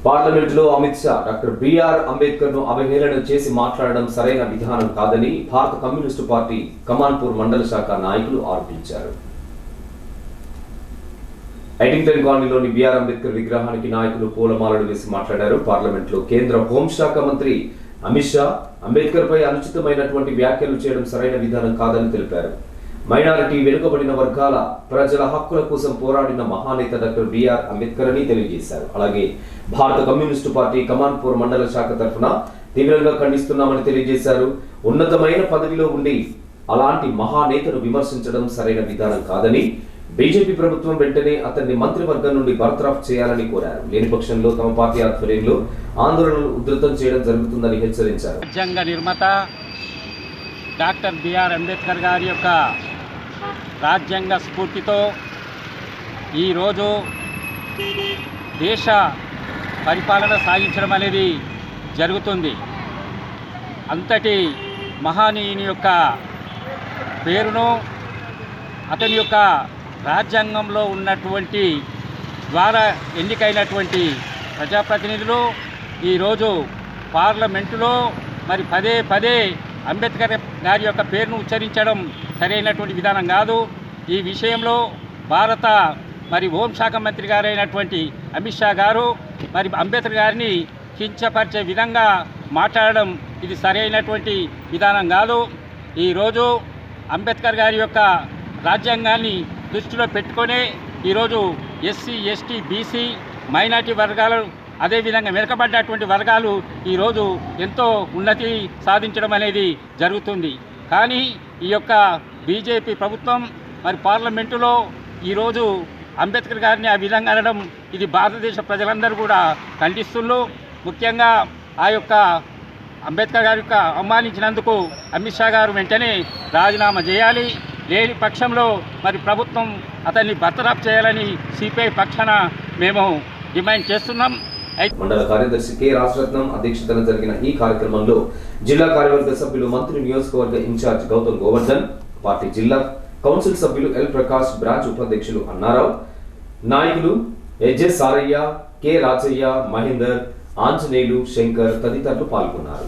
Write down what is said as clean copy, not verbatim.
పార్లమెంటులో Amit Shah doctor BR Ambedkar ను అవహేళన చేసి మాట్లాడడం సరైన విధానం కాదని భారత కమ్యూనిస్టు పార్టీ కమాన్పూర్ మండల శాఖ నాయకులు ఆరోపించారు. ఎడింగ్టన్ కాలనీలోని బిఆర్ అంబేద్కర్ విగ్రహానికి నాయకులు పూలమాలలు వేసి మాట్లాడారు. పార్లమెంట్లో కేంద్ర హోంశాఖ మంత్రి అమిత్ షా అంబేద్కర్ పై అనుచితమైనటువంటి వ్యాఖ్యలు చేయడం సరైన విధానం కాదని తెలిపారు. మైనారిటీ, వెనుకబడిన వర్గాల ప్రజల హక్కుల కోసం పోరాడిన మహానేత డాక్టర్ బిఆర్ అంబేద్కర్ అని తెలియజేశారు. అలాగే భారత కమ్యూనిస్టు పార్టీ కమాన్పూర్ మండల శాఖ తరఫున తీవ్రంగా ఖండిస్తున్నామని తెలియజేశారు. ఉన్నతమైన పదవిలో ఉండి అలాంటి మహానేతను విమర్శించడం సరైన విధానం కాదని, బీజేపీ ప్రభుత్వం వెంటనే అతన్ని మంత్రివర్గం నుండి బర్తరఫ్ చేయాలని కోరారు. లేని పక్షంలో తమ పార్టీ ఆధ్వర్యంలో ఆందోళనలు ఉధృతం చేయడం జరుగుతుందని హెచ్చరించారు. రాజ్యాంగ నిర్మాత డాక్టర్ బిఆర్ అంబేద్కర్ గారి యొక్క రాజ్యాంగ స్ఫూర్తితో ఈరోజు దేశ పరిపాలన సాగించడం అనేది జరుగుతుంది. అంతటి మహానీయుని యొక్క పేరును, అతని యొక్క రాజ్యాంగంలో ఉన్నటువంటి ద్వారా ఎన్నికైనటువంటి ప్రజాప్రతినిధులు ఈరోజు పార్లమెంటులో మరి పదే పదే అంబేద్కర్ గారి యొక్క పేరును ఉచ్చరించడం సరైనటువంటి విధానం కాదు. ఈ విషయంలో భారత హోంశాఖ మంత్రి గారైనటువంటి అమిత్ షా గారు అంబేద్కర్ గారిని కించపరిచే విధంగా మాట్లాడడం ఇది సరైనటువంటి విధానం కాదు. ఈరోజు అంబేద్కర్ గారి యొక్క రాజ్యాంగాన్ని దృష్టిలో పెట్టుకొని ఈరోజు ఎస్సీ, ఎస్టీ, బీసీ, మైనార్టీ వర్గాలు, అదేవిధంగా వెనుకబడ్డటువంటి వర్గాలు ఈరోజు ఎంతో ఉన్నతి సాధించడం అనేది జరుగుతుంది. కానీ ఈ యొక్క బీజేపీ ప్రభుత్వం పార్లమెంటులో ఈరోజు అంబేద్కర్ గారిని ఆ విధంగా అనడం ఇది భారతదేశ ప్రజలందరూ కూడా ఖండిస్తున్నారు. ముఖ్యంగా ఆ యొక్క అంబేద్కర్ గారి యొక్క అవమానించినందుకు అమిత్ షా గారు వెంటనే రాజీనామా చేయాలి. లేని పక్షంలో ప్రభుత్వం అతన్ని బర్తరఫ్ చేయాలని సిపిఐ పక్షాన మేము డిమాండ్ చేస్తున్నాం. మండల కార్యదర్శి కె రాజరత్నం అధ్యక్షతన జరిగిన ఈ కార్యక్రమంలో జిల్లా కార్యవర్గ సభ్యులు, మంత్రి నియోజకవర్గ ఇన్ఛార్జ్ గౌతమ్ గోవర్ధన్, పార్టీ జిల్లా కౌన్సిల్ సభ్యులు ఎల్ ప్రకాష్, బ్రాంచ్ ఉపాధ్యక్షులు అన్నారావు, నాయకులు ఎస్జె సారయ్య, కె రాజయ్య, మహేందర్, ఆంజనేయులు, శంకర్ తదితరులు పాల్గొన్నారు.